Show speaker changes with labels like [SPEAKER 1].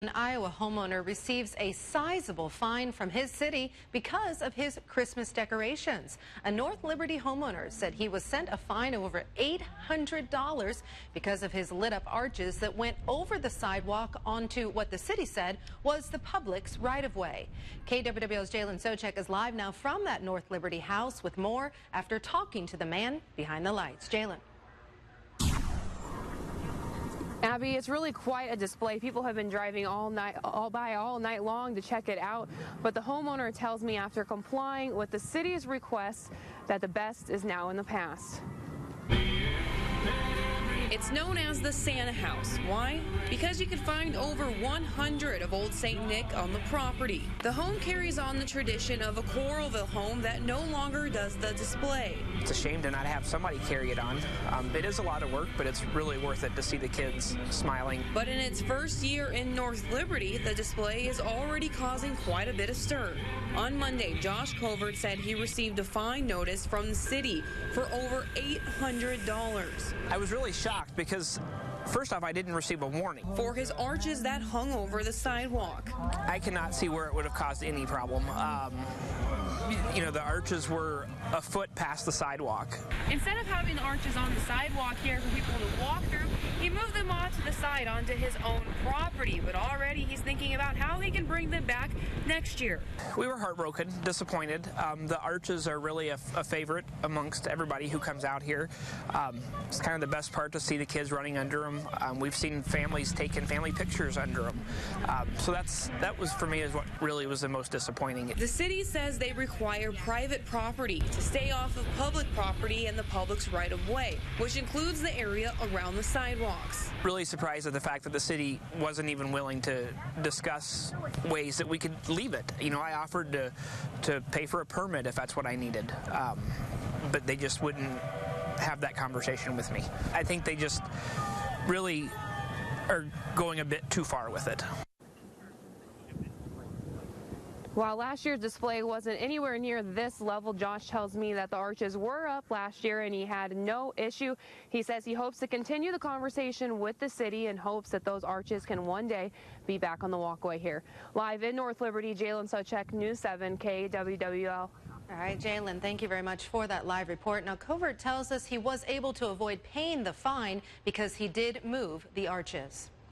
[SPEAKER 1] An Iowa homeowner receives a sizable fine from his city because of his Christmas decorations. A North Liberty homeowner said he was sent a fine of over $800 because of his lit-up arches that went over the sidewalk onto what the city said was the public's right-of-way. KWWL's Jalyn Souchek is live now from that North Liberty house with more after talking to the man behind the lights. Jalyn.
[SPEAKER 2] Abby, it's really quite a display. People have been driving all night long to check it out. But the homeowner tells me after complying with the city's request that the best is now in the past. It's known as the Santa House. Why? Because you can find over 100 of Old St. Nick on the property. The home carries on the tradition of a Coralville home that no longer does the display.
[SPEAKER 3] It's a shame to not have somebody carry it on. It is a lot of work, but it's really worth it to see the kids smiling.
[SPEAKER 2] But in its first year in North Liberty, the display is already causing quite a bit of stir. On Monday, Josh Covert said he received a fine notice from the city for over $800.
[SPEAKER 3] I was really shocked because, first off, I didn't receive a warning.
[SPEAKER 2] For his arches that hung over the sidewalk.
[SPEAKER 3] I cannot see where it would have caused any problem. You know, the arches were a foot past the sidewalk.
[SPEAKER 2] Instead of having the arches on the sidewalk here for people to walk through, he moved them off to the side onto his own property. But already he's thinking about how he can bring them back next year.
[SPEAKER 3] We were heartbroken, disappointed. The arches are really a favorite amongst everybody who comes out here. It's kind of the best part to see the kids running under them. We've seen families taking family pictures under them. So that was, for me, is what really was the most disappointing.
[SPEAKER 2] The city says they require private property to stay off of public property and the public's right-of-way, which includes the area around the sidewalks.
[SPEAKER 3] Really surprised at the fact that the city wasn't even willing to discuss ways that we could leave it. You know, I offered to pay for a permit if that's what I needed, but they just wouldn't have that conversation with me. I think they just really are going a bit too far with it.
[SPEAKER 2] While last year's display wasn't anywhere near this level, Josh tells me that the arches were up last year and he had no issue. He says he hopes to continue the conversation with the city and hopes that those arches can one day be back on the walkway here. Live in North Liberty, Jalyn Souchek, News 7, KWWL.
[SPEAKER 1] All right, Jalyn, thank you very much for that live report. Now, Covert tells us he was able to avoid paying the fine because he did move the arches.